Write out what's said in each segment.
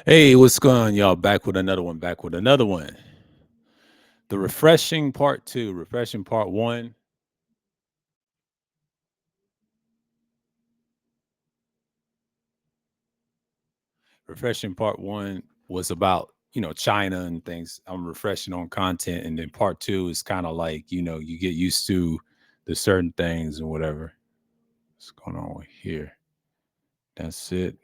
Hey, what's going on, y'all? Back with another one. Back with another one. The refreshing part two, refreshing part one. Refreshing part one was about China and things. I'm refreshing on content, and then part two is kind of like you get used to the certain things and whatever. What's going on here? That's it.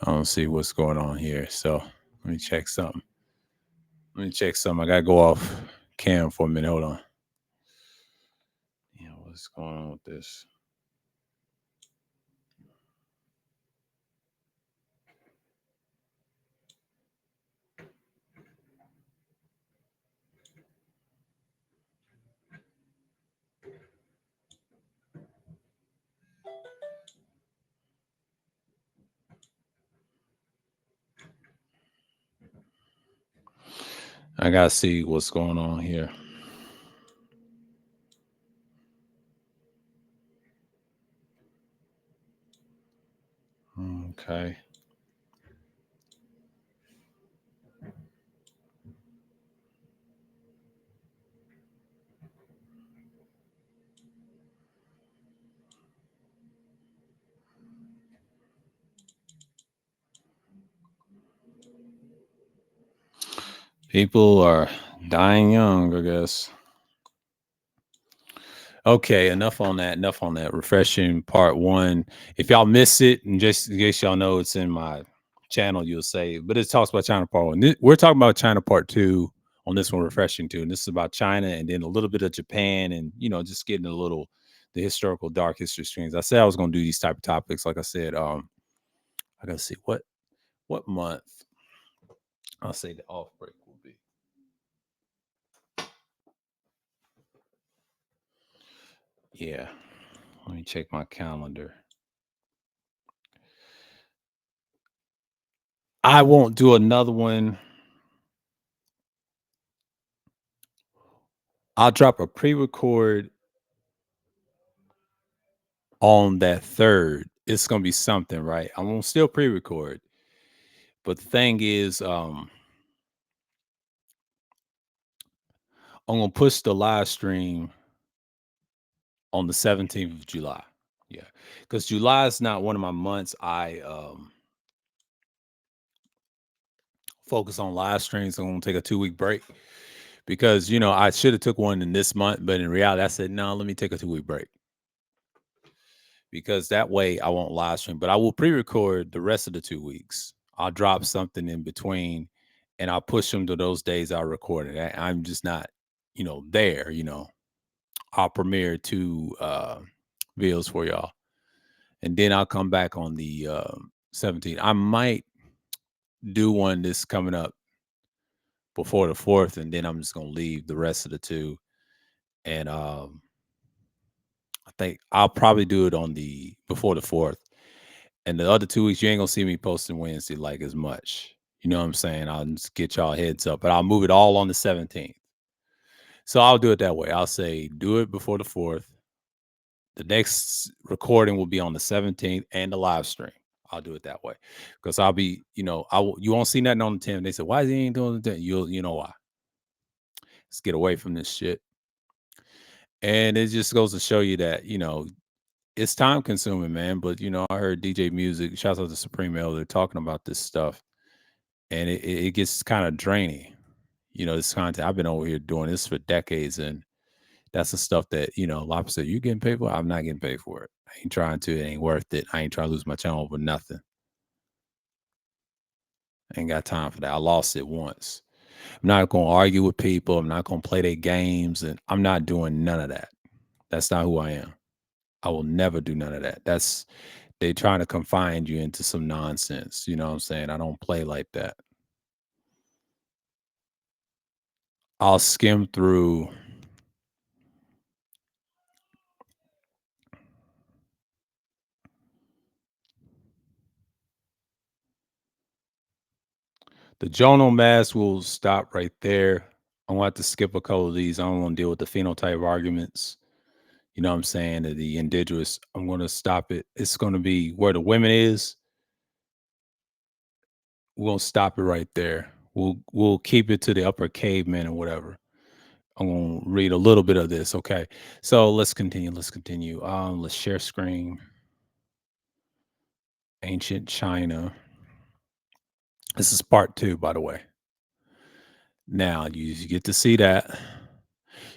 I don't see what's going on here. So let me check something. Let me check something. I gotta go off cam for a minute. Hold on. What's going on with this? I gotta see what's going on here. Okay. People are dying young, I guess. Okay, enough on that. Enough on that. Refreshing part one. If y'all miss it, and just in case y'all know it's in my channel, you'll say, but it talks about China part one. We're talking about China part two on this one, refreshing two. And this is about China and then a little bit of Japan and just getting a little the historical dark history streams. I said I was gonna do these type of topics. Like I said, I gotta see what month I'll say the off break will be. Yeah. Let me check my calendar. I won't do another one. I'll drop a pre-record on that third. It's gonna be something, right? I won't still pre-record. But the thing is, I'm gonna push the live stream on the 17th of July. Yeah. Because July is not one of my months I focus on live streams. I'm gonna take a 2 week break because I should have took one in this month, but in reality, I said, no, let me take a 2 week break. Because that way I won't live stream, but I will pre-record the rest of the 2 weeks. I'll drop something in between and I'll push them to those days I recorded. I'm just not, there, I'll premiere two videos for y'all. And then I'll come back on the 17th. I might do one this coming up before the 4th, and then I'm just gonna leave the rest of the two. And I think I'll probably do it on the before the 4th. And the other 2 weeks, you ain't gonna see me posting Wednesday like as much. You know what I'm saying? I'll just get y'all heads up, but I'll move it all on the 17th. So I'll do it that way. I'll say do it before the 4th. The next recording will be on the 17th and the live stream. I'll do it that way because I'll be, you won't see nothing on the 10th. They said, why is he ain't doing the 10th? You know why? Let's get away from this shit. And it just goes to show you that, it's time consuming, man. But, I heard DJ Music, shouts out to Supreme Elder, talking about this stuff and it gets kind of draining. This content I've been over here doing this for decades, and that's the stuff that a lot of people say you getting paid for. I'm not getting paid for it. I ain't trying to. It ain't worth it. I ain't trying to lose my channel over nothing. I ain't got time for that. I lost it once. I'm not gonna argue with people. I'm not gonna play their games, and I'm not doing none of that. That's not who I am. I will never do none of that. That's they trying to confine you into some nonsense. You know what I'm saying? I don't play like that. I'll skim through the Jonal mass will stop right there. I'm gonna have to skip a couple of these. I don't want to deal with the phenotype arguments. You know what I'm saying? The indigenous. I'm gonna stop it. It's gonna be where the women is. we're gonna stop it right there. We'll keep it to the upper caveman or whatever. I'm gonna read a little bit of this. Okay, so let's continue. Let's continue. Let's share screen. Ancient China. This is part two, by the way. Now you get to see that.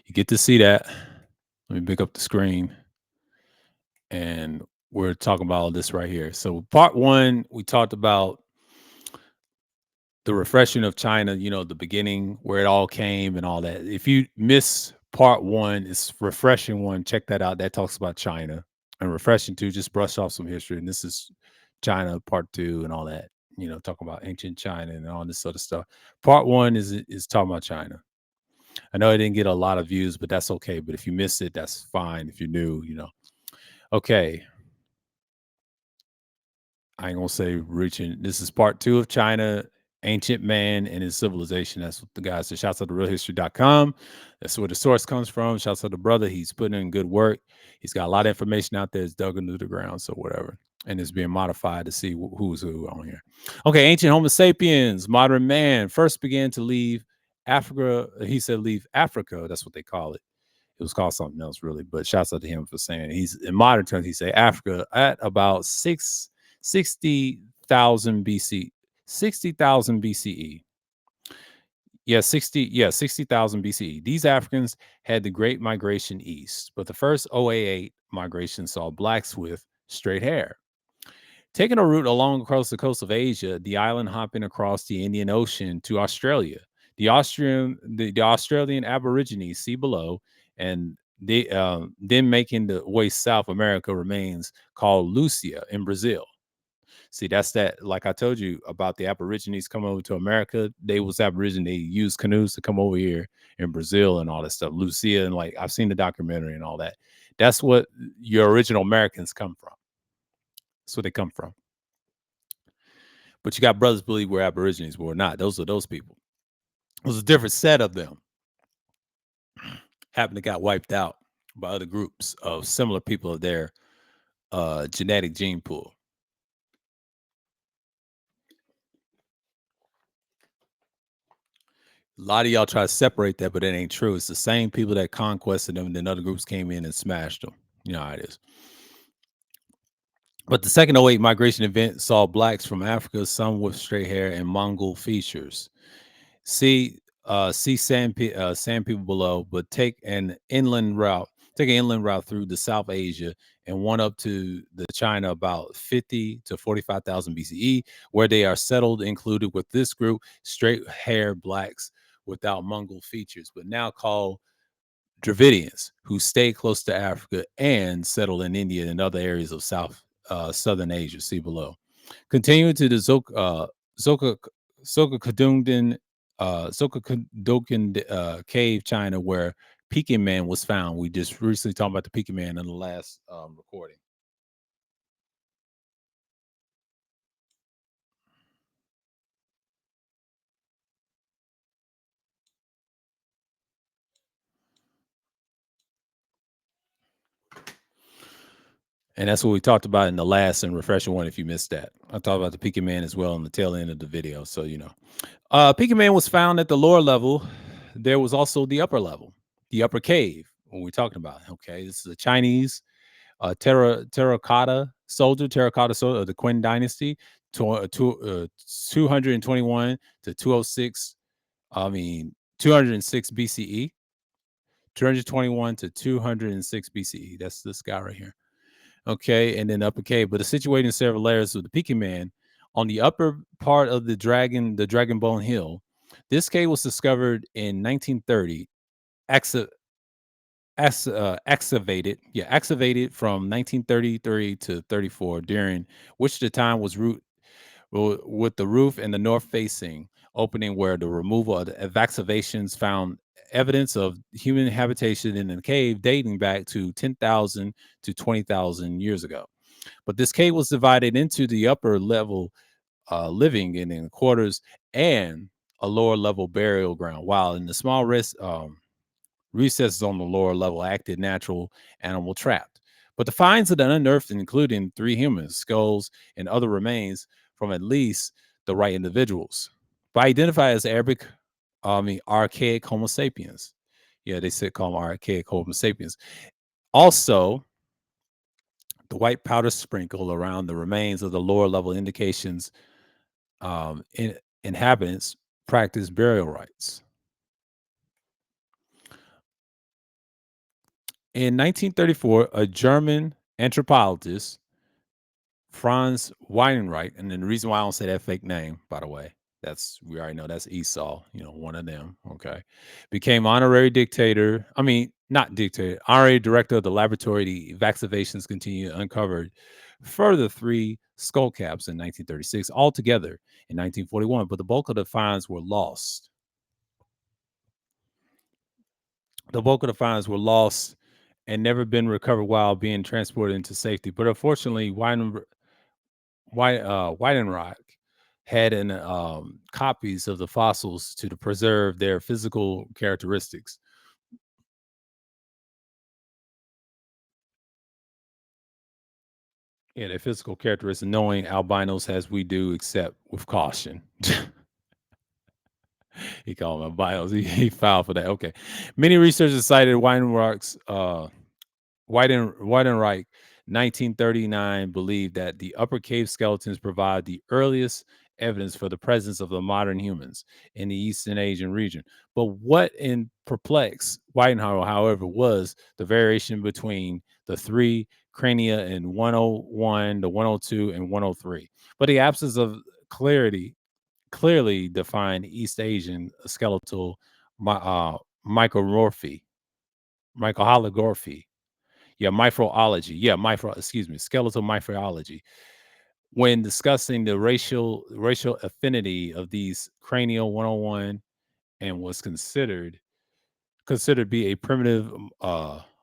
You get to see that. Let me pick up the screen, and we're talking about all this right here. So part one, we talked about the refreshing of China, the beginning, where it all came and all that. If you miss part one, it's refreshing one. Check that out. That talks about China. And refreshing two, just brush off some history. And this is China part two and all that. Talking about ancient China and all this sort of stuff. Part one is talking about China. I know I didn't get a lot of views, but that's okay. But if you missed it, that's fine. If you're new. Okay. I ain't gonna say reaching. This is part two of China, ancient man and his civilization. That's what the guy said. Shouts out to realhistory.com. That's where the source comes from. Shouts out to the brother. He's putting in good work. He's got a lot of information out there. It's dug into the ground, so whatever. And it's being modified to see who's who on here. Okay, ancient Homo sapiens, modern man, first began to leave Africa. He said leave Africa. That's what they call it. It was called something else, really. But shouts out to him for saying he's in modern terms. He say Africa at about 60,000 BC, 60,000 BCE. Yeah, 60,000 BCE. These Africans had the Great Migration east, but the first OA8 migration saw blacks with straight hair. Taking a route along across the coast of Asia, the island hopping across the Indian Ocean to Australia. The Australian Aborigines see below, and then making the way South America remains called Lucia in Brazil. See, that's that. Like I told you about the Aborigines coming over to America, they was Aborigine. They used canoes to come over here in Brazil and all that stuff. Lucia and like I've seen the documentary and all that. That's what your original Americans come from. That's where they come from. But you got brothers believe we're Aborigines, but we're not. Those are those people. It was a different set of them. Happened to got wiped out by other groups of similar people of their genetic gene pool. A lot of y'all try to separate that, but it ain't true. It's the same people that conquested them, and then other groups came in and smashed them. You know how it is. But the second '08 migration event saw blacks from Africa, some with straight hair and Mongol features. See sand people below, but take an inland route. Take an inland route through the South Asia and one up to the China about 50 to 45,000 BCE, where they are settled, included with this group, straight hair blacks without Mongol features, but now called Dravidians, who stay close to Africa and settle in India and other areas of southern Asia. See below. Continuing to the Zoka Kadungden cave, China, where Peking Man was found. We just recently talked about the Peking Man in the last recording. And that's what we talked about in the last and refreshing one. If you missed that, I talked about the Peking Man as well in the tail end of the video. So Peking Man was found at the lower level. There was also the upper level, the upper cave. When we're talking about, okay, this is a Chinese terracotta soldier of the Qin Dynasty, 221 to 206. I mean, 206 BCE, 221 to 206 BCE. That's this guy right here. Okay, and then upper cave, but it's situated in several layers of the Peking Man on the upper part of the Dragon Bone Hill. This cave was discovered in 1930, excavated from 1933 to 34, during which the time was with the roof and the north facing opening, where the removal of the excavations found evidence of human habitation in the cave dating back to 10,000 to 20,000 years ago. But this cave was divided into the upper level living in quarters and a lower level burial ground, while in the small recesses on the lower level acted natural animal trapped. But the finds of the unearthed, including 3 humans, skulls, and other remains from at least the right individuals. But identify as Arabic, I mean, archaic Homo sapiens. Yeah, they said call them archaic Homo sapiens. Also, the white powder sprinkle around the remains of the lower level indications inhabitants practice burial rites. In 1934, a German anthropologist, Franz Weidenreich, and then the reason why I don't say that fake name, by the way, that's we already know that's Esau, one of them. Okay, became honorary dictator. I mean, not dictator, honorary director of the laboratory. The vaccinations continue uncovered further three skull caps in 1936, altogether in 1941. But the bulk of the finds were lost. The bulk of the finds were lost and never been recovered while being transported into safety. But unfortunately, Weidenreich had copies of the fossils to preserve their physical characteristics. Yeah, their physical characteristics, knowing albinos as we do, except with caution. He called them albinos. He filed for that. Okay. Many researchers cited Weidenreich, 1939, believed that the Upper Cave skeletons provide the earliest evidence for the presence of the modern humans in the Eastern Asian region. But what in perplexed Weidenauer, however, was the variation between the three crania in 101, the 102, and 103. But the absence of clarity clearly defined East Asian skeletal my, micromorphy, microholography. Yeah, microbiology. Yeah, excuse me, skeletal microbiology. When discussing the racial affinity of these cranial 101 and was considered to be a primitive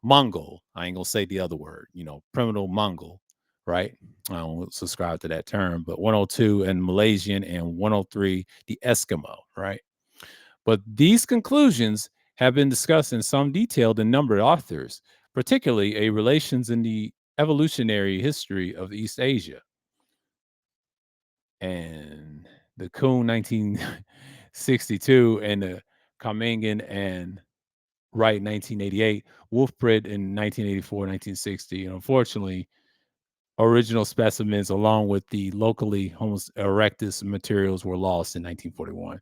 Mongol. I ain't gonna say the other word, primitive Mongol, right? I don't subscribe to that term, but 102 and Malaysian and 103, the Eskimo, right? But these conclusions have been discussed in some detail in numbered authors, particularly a relations in the evolutionary history of East Asia and the Kuhn 1962 and the Kamingan and Wright 1988, Wolfbrit in 1984, 1960. And unfortunately, original specimens along with the locally Homo erectus materials were lost in 1941.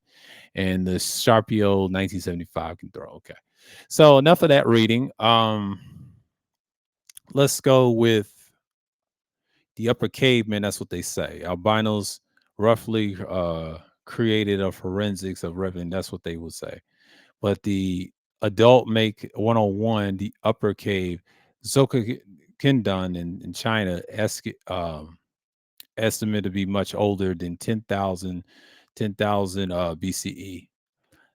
And the Sharpio 1975 can throw. Okay. So enough of that reading. Let's go with the upper caveman. That's what they say. Albinos roughly created a forensics of revenue. That's what they would say. But the adult make 101, the upper cave, Zoka Kindon in China, estimated to be much older than 10,000 BCE.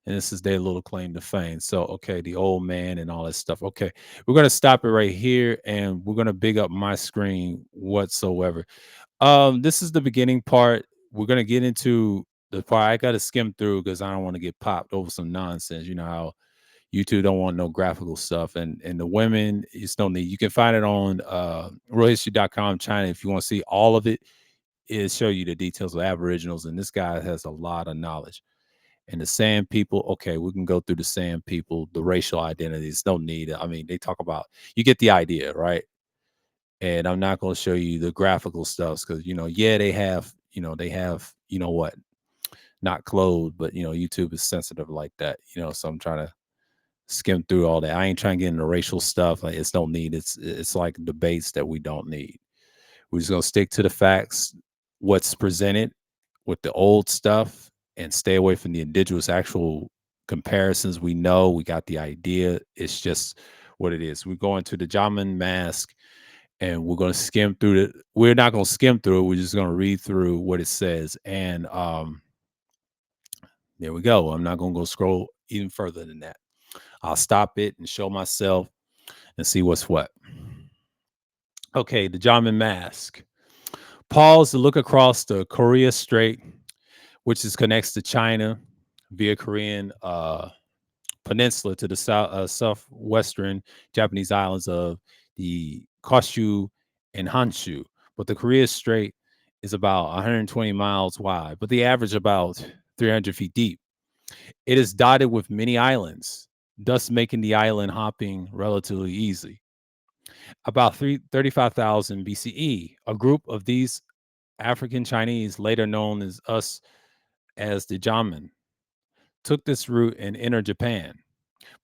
And this is their little claim to fame. So, okay, the old man and all that stuff. Okay, we're gonna stop it right here, and we're gonna big up my screen whatsoever. This is the beginning part. We're gonna get into the part I gotta skim through because I don't want to get popped over some nonsense. You know how YouTube don't want no graphical stuff, and the women, you just don't need. You can find it on realhistory.com China if you want to see all of it. It show you the details of Aboriginals, and this guy has a lot of knowledge. And the Sand people, okay, we can go through the Sand people, the racial identities. Don't need it. I mean, they talk about you get the idea, right? And I'm not going to show you the graphical stuff because yeah, they have what, not clothed, but YouTube is sensitive like that. So I'm trying to skim through all that. I ain't trying to get into racial stuff. Like it's don't need. It's like debates that we don't need. We're just gonna stick to the facts, what's presented with the old stuff, and stay away from the indigenous actual comparisons. We know we got the idea. It's just what it is. We're going to the Jomon mask, and we're going to skim through it. We're not going to skim through it. We're just going to read through what it says, and there we go. I'm not going to go scroll even further than that. I'll stop it and show myself and see what's what. Okay, the Jomon mask. Pause to look across the Korea Strait, which is connects to China via Korean peninsula to the southwestern Japanese islands of the Koshu and Honshu. But the Korea Strait is about 120 miles wide, but the average about 300 feet deep. It is dotted with many islands, thus making the island hopping relatively easy. About 35,000 BCE, a group of these African Chinese, later known as us as the Jomon, took this route and entered Japan,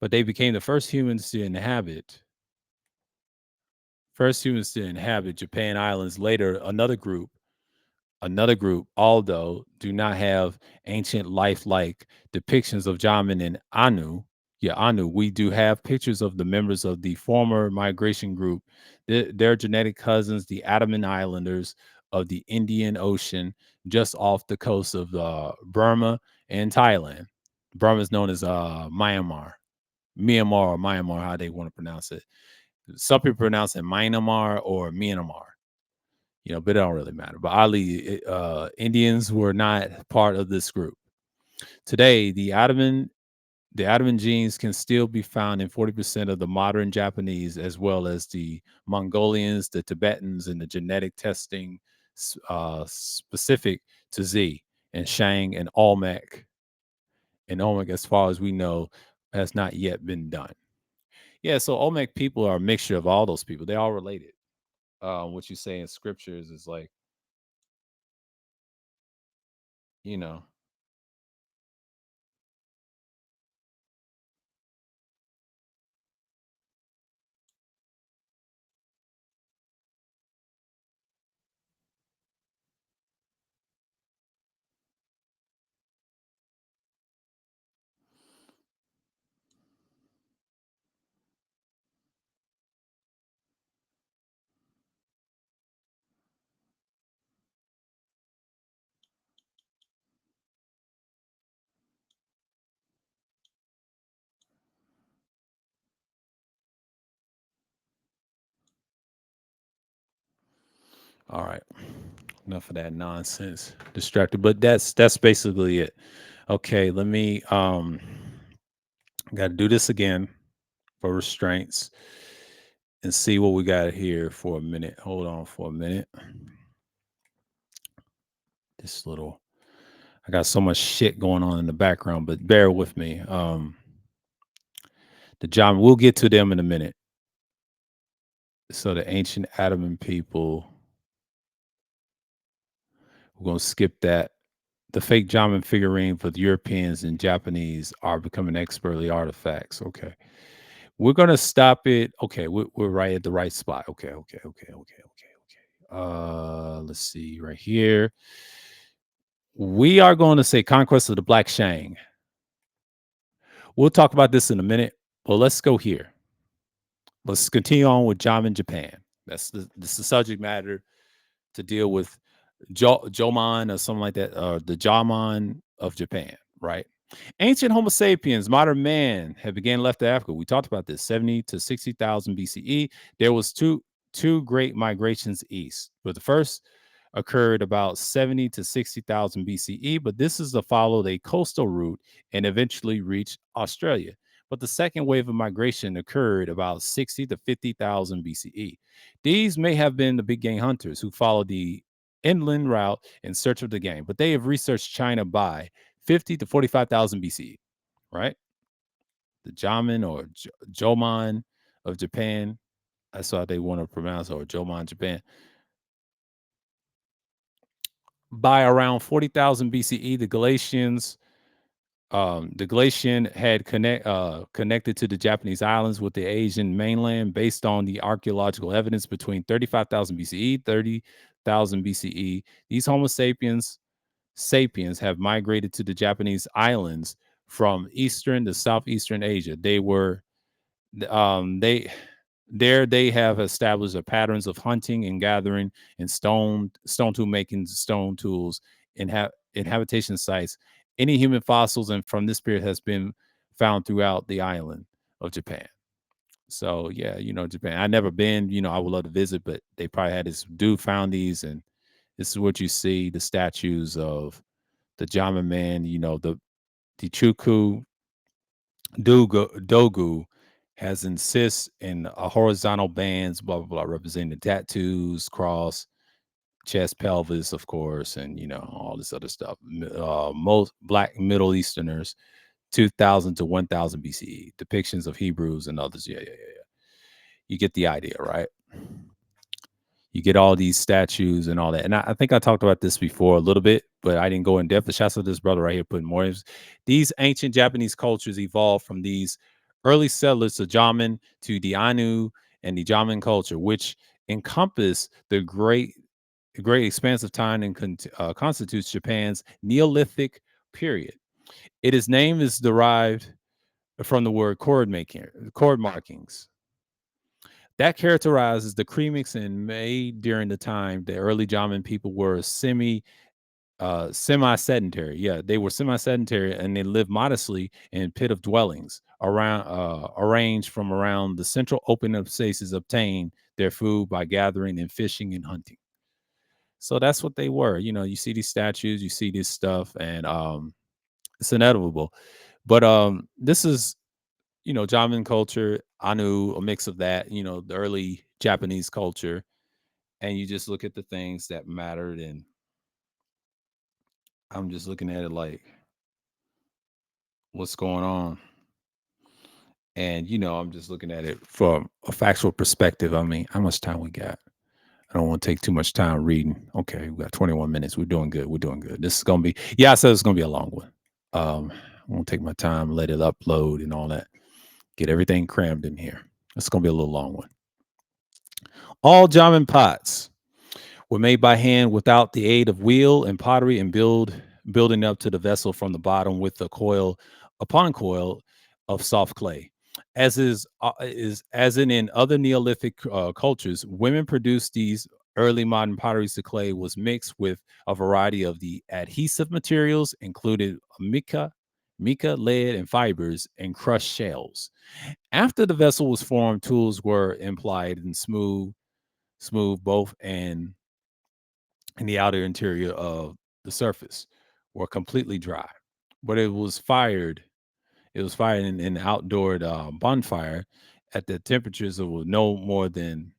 but they became the first humans to inhabit Japan islands. Later, another group, although do not have ancient lifelike depictions of Jamin and Anu. Yeah, Anu. We do have pictures of the members of the former migration group, their genetic cousins, the Andaman Islanders of the Indian Ocean, just off the coast of Burma and Thailand. Burma is known as Myanmar or Myanmar, how they want to pronounce it. Some people pronounce it Myanmar or Myanmar, but it don't really matter. But oddly, Indians were not part of this group. Today, the Ottoman genes can still be found in 40% of the modern Japanese, as well as the Mongolians, the Tibetans, and the genetic testing specific to Z and Shang and Olmec. And Olmec, as far as we know, has not yet been done. Yeah, so Olmec people are a mixture of all those people. They're all related. What you say in scriptures is like, you know, all right. Enough of that nonsense. Distracted, but that's basically it. Okay, let me got to do this again for restraints and see what we got here for a minute. Hold on for a minute. This little I got so much shit going on in the background, but bear with me. The John, we'll get to them in a minute. So the ancient Ottoman people, we're gonna skip that. The fake Jamin figurine for the Europeans and Japanese are becoming expertly artifacts. Okay. We're gonna stop it. Okay, we're right at the right spot. Okay. Let's see right here. We are going to say conquest of the Black Shang. We'll talk about this in a minute, but let's go here. Let's continue on with Jom Japan. That's the subject matter to deal with Jomon or something like that, or the Jomon of Japan, right? Ancient Homo sapiens, modern man, have began left Africa. We talked about this 70 to 60,000 BCE. There was two great migrations east. But the first occurred about 70 to 60,000 BCE, but this is to follow a coastal route and eventually reach Australia. But the second wave of migration occurred about 60 to 50,000 BCE. These may have been the big game hunters who followed the inland route in search of the game, but they have researched China by 50 to 45,000 BCE, right? The Jamin or Jomon of Japan. That's how they want to pronounce it, or Jomon Japan. By around 40,000 BCE, the Galatian had connected to the Japanese islands with the Asian mainland based on the archaeological evidence between 35,000 BCE, 30,000 BCE. These Homo sapiens have migrated to the Japanese islands from eastern to southeastern Asia. They there they have established a patterns of hunting and gathering and stone tool making, stone tools in habitation sites. Any human fossils and from this period has been found throughout the island of Japan. So yeah, Japan. I never been. I would love to visit, but they probably had this dude found these, and this is what you see: the statues of the Jama man. The Chuku Dogu has insists in a horizontal bands, blah blah blah, representing the tattoos, cross. chest, pelvis, of course, and all this other stuff. Most Black Middle Easterners, 2000 to 1000 BCE. Depictions of Hebrews and others. Yeah, yeah, yeah, yeah. You get the idea, right? You get all these statues and all that. And I think I talked about this before a little bit, but I didn't go in depth. But shouts to this brother right here putting more. These ancient Japanese cultures evolved from these early settlers to Jomon to the Ainu and the Jomon culture, which encompass the great expanse of time and constitutes Japan's Neolithic period. Its name is derived from the word chord markings that characterizes the cremix and made during the time the early Jaman people were semi sedentary. Yeah, they were semi sedentary and they lived modestly in pit of dwellings around arranged from around the central open of spaces, obtain their food by gathering and fishing and hunting. So that's what they were. You see these statues, you see this stuff, and it's inevitable. But this is Javan culture, Anu, a mix of that, the early Japanese culture, and you just look at the things that mattered, and I'm just looking at it like what's going on. And I'm just looking at it from a factual perspective. I mean, how much time we got? I don't want to take too much time reading. Okay, we got 21 minutes. We're doing good. We're doing good. This is gonna be, yeah, I said it's gonna be a long one. I won't take my time, let it upload and all that. Get everything crammed in here. It's gonna be a little long one. All Jamin pots were made by hand without the aid of wheel and pottery and building up to the vessel from the bottom with a coil upon coil of soft clay. As in other Neolithic cultures, women produced these early modern potteries. The clay was mixed with a variety of the adhesive materials, included mica, lead, and fibers, and crushed shells. After the vessel was formed, tools were implied and smooth both and the outer interior of the surface were completely dry. But it was fired. It was fired in an outdoor bonfire at the temperatures of no more than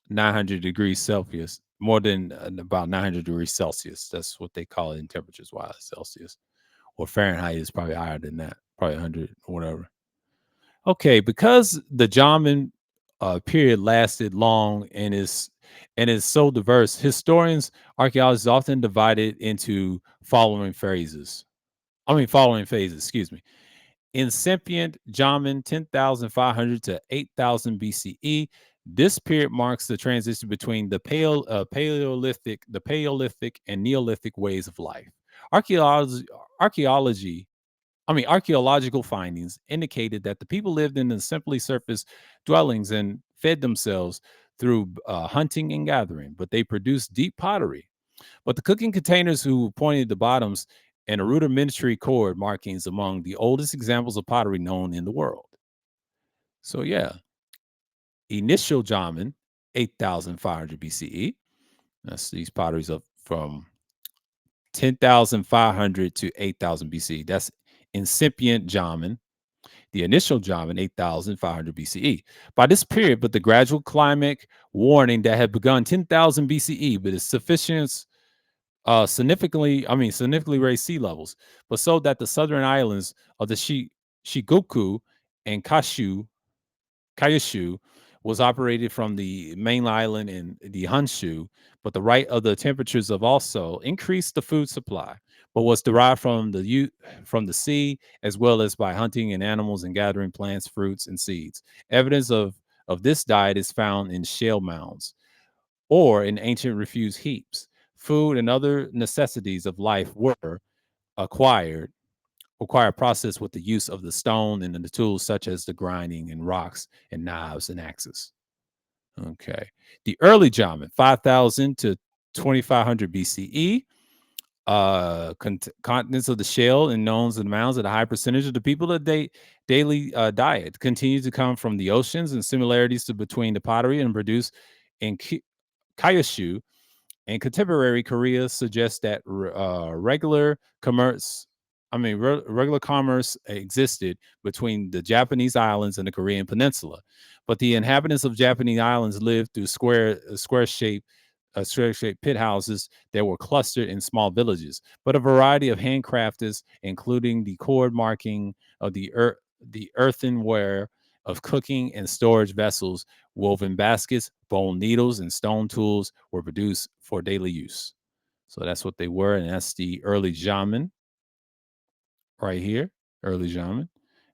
900 degrees Celsius, more than about 900 degrees Celsius. That's what they call it in temperatures wise, Celsius. Or Fahrenheit is probably higher than that, probably 100 or whatever. Okay, because the Jamin period lasted long and is so diverse, historians, archaeologists often divide it into following phases. Excuse me. Incipient Jamin, 10,500 to 8,000 BCE. This period marks the transition between the Paleolithic and Neolithic ways of life. Archaeology, archaeology archaeological findings indicated that the people lived in the simply surface dwellings and fed themselves through hunting and gathering, but they produced deep pottery. But the cooking containers who pointed the bottoms and a rudimentary cord markings among the oldest examples of pottery known in the world. So yeah, initial Jamin, 8,500 BCE. That's these potteries up from 10,500 to 8,000 BC. That's incipient Jamin. The initial Jamin, 8,500 BCE. By this period, but the gradual climate warning that had begun 10,000 BCE, but its sufficient significantly raised sea levels, but so that the southern islands of the Shigoku and Kyushu was operated from the main island in the Honshu, but the right of the temperatures of also increased the food supply, but was derived from the sea as well as by hunting and animals and gathering plants, fruits, and seeds. Evidence of this diet is found in shell mounds or in ancient refuse heaps. Food and other necessities of life were acquired require process with the use of the stone and the tools such as the grinding and rocks and knives and axes. Okay. The early Jamin, 5,000 to 2,500 BCE, continents of the shell and knowns and mounds at a high percentage of the people that daily diet continue to come from the oceans and similarities between the pottery and produced in Kyushu and contemporary Korea suggests that regular commerce existed between the Japanese islands and the Korean peninsula. But the inhabitants of Japanese islands lived through square shape. square-shaped pit houses that were clustered in small villages, but a variety of handcrafts, including the cord marking of the earthenware of cooking and storage vessels, woven baskets, bone needles, and stone tools were produced for daily use. So that's what they were, and that's the early Jomon right here, early Jomon,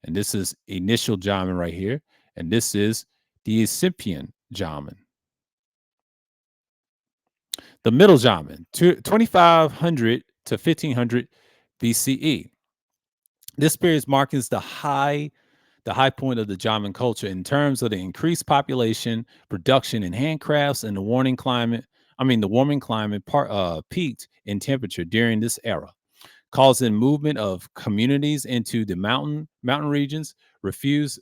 and this is initial Jomon right here, and this is the incipient Jomon. The middle Jomon, 2500 to 1500 BCE. This period marks the high point of the Jomon culture in terms of the increased population, production in handcrafts, and the warming climate. The warming climate peaked in temperature during this era, causing movement of communities into the mountain regions. Refuse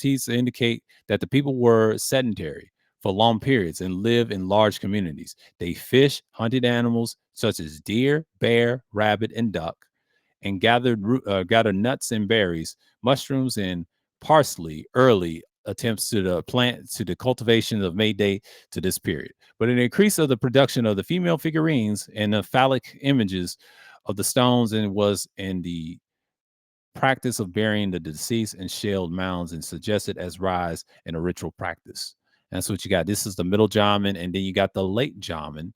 heats indicate that the people were sedentary for long periods and live in large communities. They fish, hunted animals such as deer, bear, rabbit, and duck, and gathered nuts and berries, mushrooms, and parsley. Early attempts to the plant to the cultivation of May Day to this period, but an increase of the production of the female figurines and the phallic images of the stones and was in the practice of burying the deceased in shelled mounds and suggested as rise in a ritual practice. That's what you got. This is the middle Jamin, and then you got the late Jamin,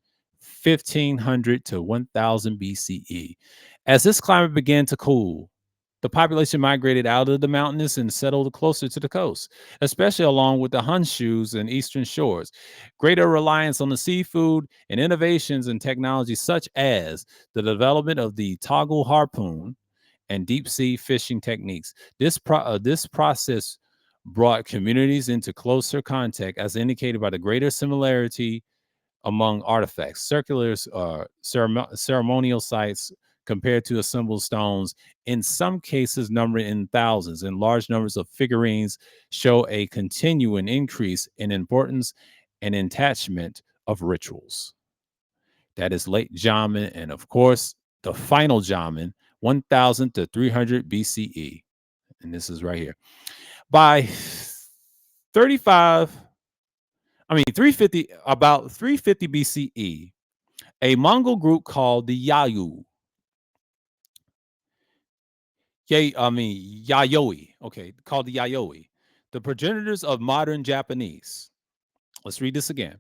1500 to 1000 BCE. As this climate began to cool, the population migrated out of the mountainous and settled closer to the coast, especially along with the Honshus and eastern shores. Greater reliance on the seafood and innovations in technology such as the development of the toggle harpoon and deep sea fishing techniques. This process brought communities into closer contact, as indicated by the greater similarity among artifacts, circular ceremonial sites compared to assembled stones, in some cases numbering in thousands, and large numbers of figurines show a continuing increase in importance and attachment of rituals. That is late Jamin, and of course, the final Jamin, 1000 to 300 BCE. And this is right here. By 35, 350, about 350 BCE, a Mongol group called the Yayoi, okay, called the Yayoi, the progenitors of modern Japanese. Let's read this again.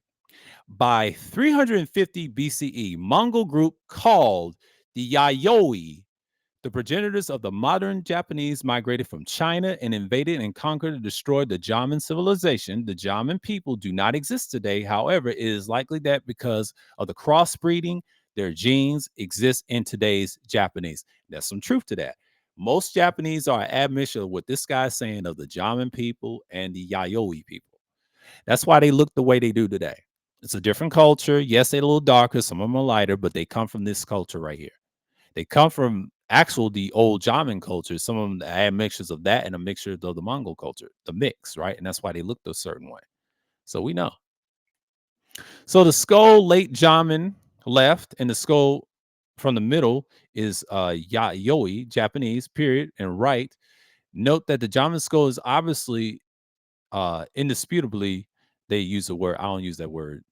By 350 BCE, Mongol group called the Yayoi, the progenitors of the modern Japanese, migrated from China and invaded and conquered and destroyed the Jomon civilization. The Jomon people do not exist today. However, it is likely that because of the crossbreeding, their genes exist in today's Japanese. There's some truth to that. Most Japanese are an admixture of what this guy's saying of the Jomon people and the Yayoi people. That's why they look the way they do today. It's a different culture. Yes, they're a little darker. Some of them are lighter, but they come from this culture right here. They come from the old Jamin culture. Some of them add mixtures of that and a mixture of the Mongol culture, the mix, right? And that's why they looked a certain way. So we know. So the skull late Jamin left, and the skull from the middle is Yayoi, Japanese, period, and right. Note that the Jamin skull is obviously indisputably, they use the word. I don't use that word,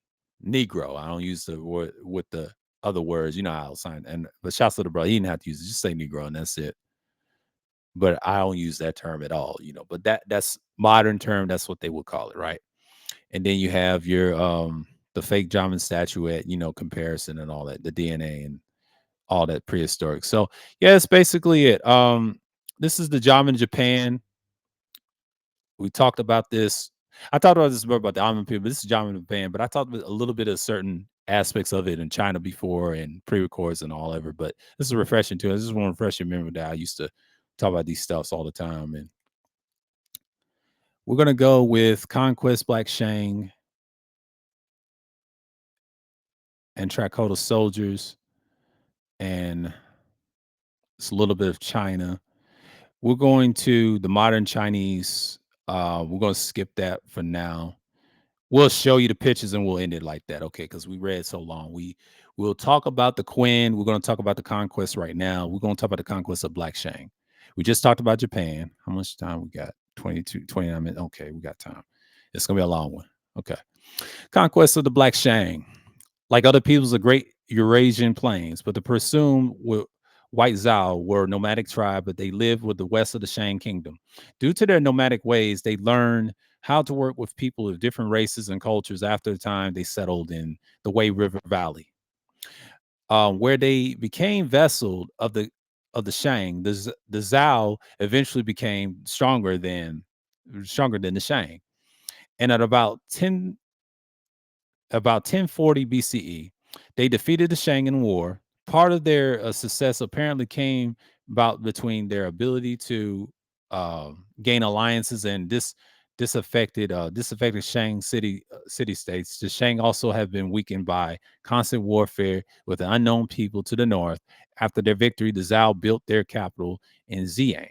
Negro. I don't use the word with the other words. You know how I'll sign. And but shouts to the brother. He didn't have to use it. Just say Negro, and that's it. But I don't use that term at all. But that's modern term. That's what they would call it, right? And then you have your the fake Jamin statuette, comparison and all that, the DNA and all that prehistoric. So yeah, that's basically it. This is the Jamin Japan. We talked about this. I talked about this more about the Almond people, but this is John Japan. But I talked about a little bit of certain aspects of it in China before and pre-records and all ever. But this is refreshing too. I just want to refresh your memory that I used to talk about these stuffs all the time. And we're gonna go with Conquest Black Shang and Tracota Soldiers, and it's a little bit of China. We're going to the modern Chinese. We're gonna skip that for now. We'll show you the pictures and we'll end it like that, okay? Because we read so long. We'll talk about the Quinn. We're going to talk about the conquest right now. We're going to talk about the conquest of Black Shang. We just talked about Japan. How much time we got? 29 minutes. Okay, we got time. It's going to be a long one. Okay. Conquest of the Black Shang. like other peoples of great Eurasian plains, but the presumed white Zhao were a nomadic tribe, but they lived with the west of the Shang kingdom. Due to their nomadic ways, they learned how to work with people of different races and cultures after the time they settled in the Wei River Valley, where they became vassal of the Shang. The Zhao eventually became stronger than the Shang, and at about 1040 BCE, they defeated the Shang in war. Part of their success apparently came about between their ability to gain alliances and disaffected Shang city states. The Shang also have been weakened by constant warfare with the unknown people to the north. After their victory, the Zhao built their capital in Xi'an.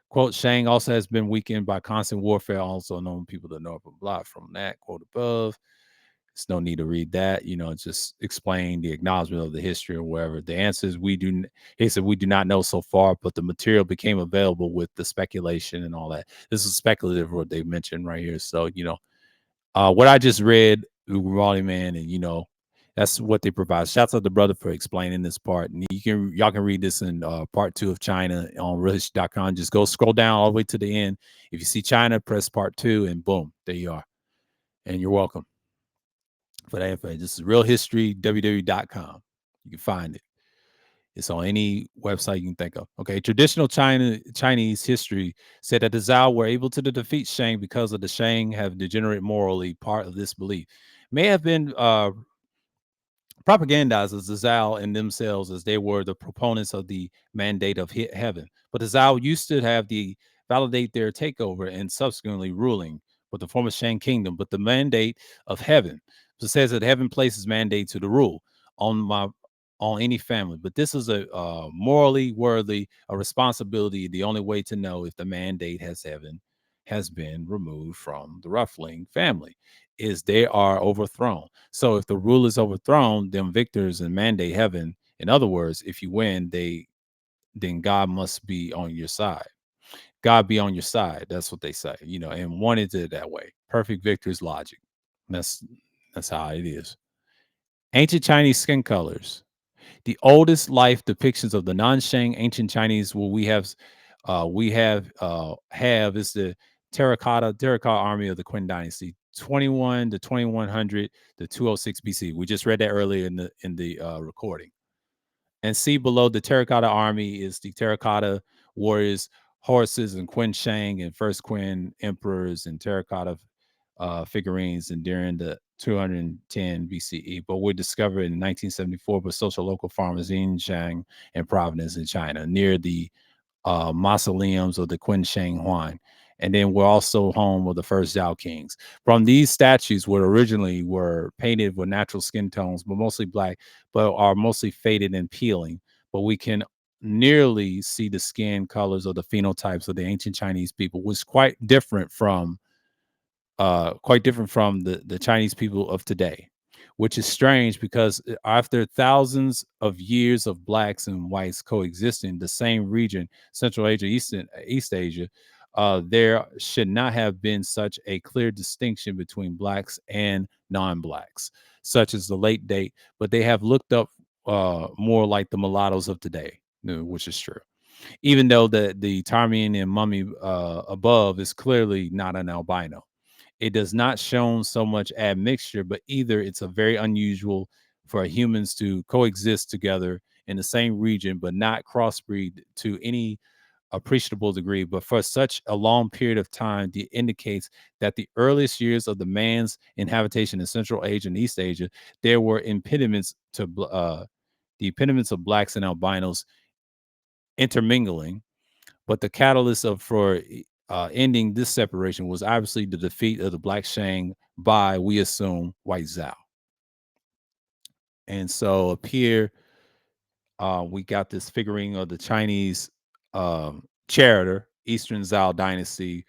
Quote, Shang also has been weakened by constant warfare, also known people to the north. Blah, from that quote above. There's no need to read that. Just explain the acknowledgement of the history or wherever. The answer is he said, we do not know so far, but the material became available with the speculation and all that. This is speculative, what they mentioned right here. So, what I just read, Raleigh Man, and, that's what they provide. Shouts out to brother for explaining this part. And y'all can read this in part 2 of China on realhistory.com. Just go scroll down all the way to the end. If you see China, press part 2, and boom, there you are. And you're welcome for that information. This is realhistory.www.com. You can find it. It's on any website you can think of. Okay, traditional Chinese history said that the Zhao were able to defeat Shang because of the Shang have degenerate morally. Part of this belief may have been propagandized as the Zhao in themselves, as they were the proponents of the mandate of heaven. But the Zhao used to have the validate their takeover and subsequently ruling with the former Shang kingdom, but the mandate of heaven. So it says that heaven places mandate to the rule on any family. But this is a morally worthy a responsibility. The only way to know if the mandate has been removed from the ruffling family is they are overthrown. So if the rule is overthrown, then victors and mandate heaven. In other words, if you win, then God must be on your side. God be on your side. That's what they say, and wanted it that way. Perfect victor's logic. That's that's how it is. Ancient Chinese skin colors. The oldest life depictions of the non-Shang ancient Chinese what we have is the terracotta army of the Qin dynasty, 21 to 2100 to 206 BC. We just read that earlier in the recording. And see below, the terracotta army is the terracotta warriors, horses, and Qin Shang and first Qin emperors and terracotta figurines and during the 210 BCE, but were discovered in 1974 by social local farmers in Xinjiang and Province in China near the mausoleums of the Qin Shang Huan. And then we're also home of the first Zhao kings. From these statues, were originally were painted with natural skin tones, but mostly black, but are mostly faded and peeling. But we can nearly see the skin colors of the phenotypes of the ancient Chinese people, which is quite different from the Chinese people of today, which is strange because after thousands of years of blacks and whites coexisting the same region, Central Asia, East Asia, there should not have been such a clear distinction between blacks and non-blacks, such as the late date, but they have looked up more like the mulattoes of today, which is true. Even though the Tarmian and Mummy above is clearly not an albino, it does not show so much admixture, but either it's a very unusual for humans to coexist together in the same region, but not crossbreed to any appreciable degree. But for such a long period of time, it indicates that the earliest years of the man's inhabitation in Central Asia and East Asia, there were impediments to the impediments of blacks and albinos intermingling, but the catalyst for ending this separation was obviously the defeat of the Black Shang by, we assume, White Zhao. And so up here, we got this figurine of the Chinese charioteer, Eastern Zhao dynasty,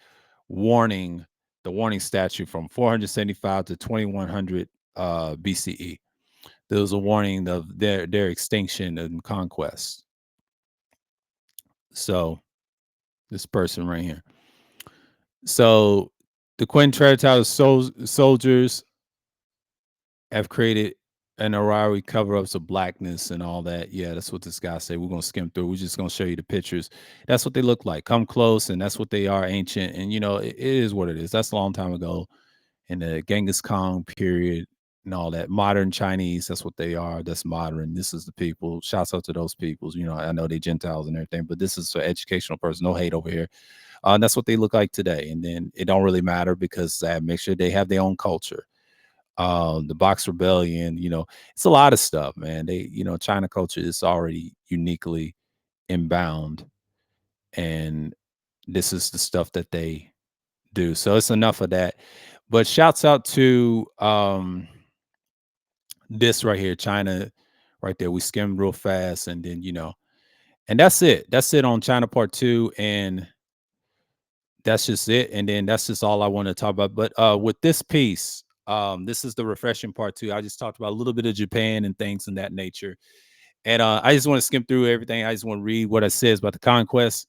warning the warning statue from 475 to 2100 BCE. There was a warning of their extinction and conquest. So this person right here. So the Quentin Treadtower soldiers have created and Harari cover-ups of blackness and all that. Yeah, that's what this guy said. We're gonna skim through. We're just gonna show you the pictures. That's what they look like. Come close, and that's what they are, ancient. And it is what it is. That's a long time ago in the Genghis Khan period and all that. Modern Chinese, that's what they are. That's modern. This is the people. Shouts out to those peoples. I know they Gentiles and everything, but this is for educational person. No hate over here. And that's what they look like today. And then it don't really matter because make sure they have their own culture. The Box Rebellion, it's a lot of stuff, man. China culture is already uniquely inbound, and this is the stuff that they do. So it's enough of that. But shouts out to this right here, China, right there. We skimmed real fast, and then and that's it. That's it on China Part 2, and that's just it. And then that's just all I want to talk about. But with this piece, this is the refreshing part too. I just talked about a little bit of Japan and things in that nature. And I just want to skim through everything. I just want to read what it says about the conquest.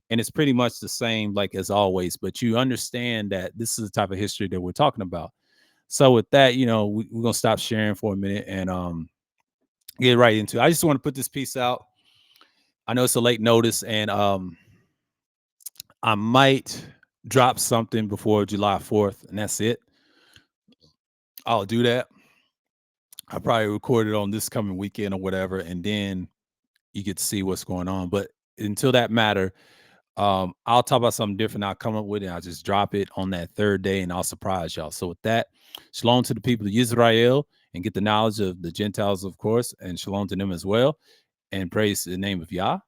And it's pretty much the same, like as always, but you understand that this is the type of history that we're talking about. So with that, we're gonna stop sharing for a minute and get right into it. I just want to put this piece out. I know it's a late notice, and I might drop something before July 4th, and that's it. I'll do that. I probably record it on this coming weekend or whatever, and then you get to see what's going on. But until that matter, I'll talk about something different. I'll come up with it. I'll just drop it on that third day, and I'll surprise y'all. So with that, shalom to the people of Israel, and get the knowledge of the Gentiles, of course, and shalom to them as well. And praise the name of Yah.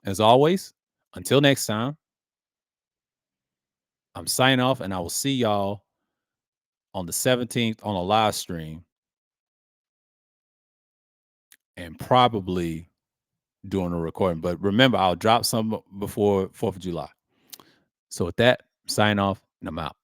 As always, until next time, I'm signing off, and I will see y'all on the 17th on a live stream, and probably doing a recording. But remember, I'll drop some before 4th of July. So with that, sign off, and I'm out.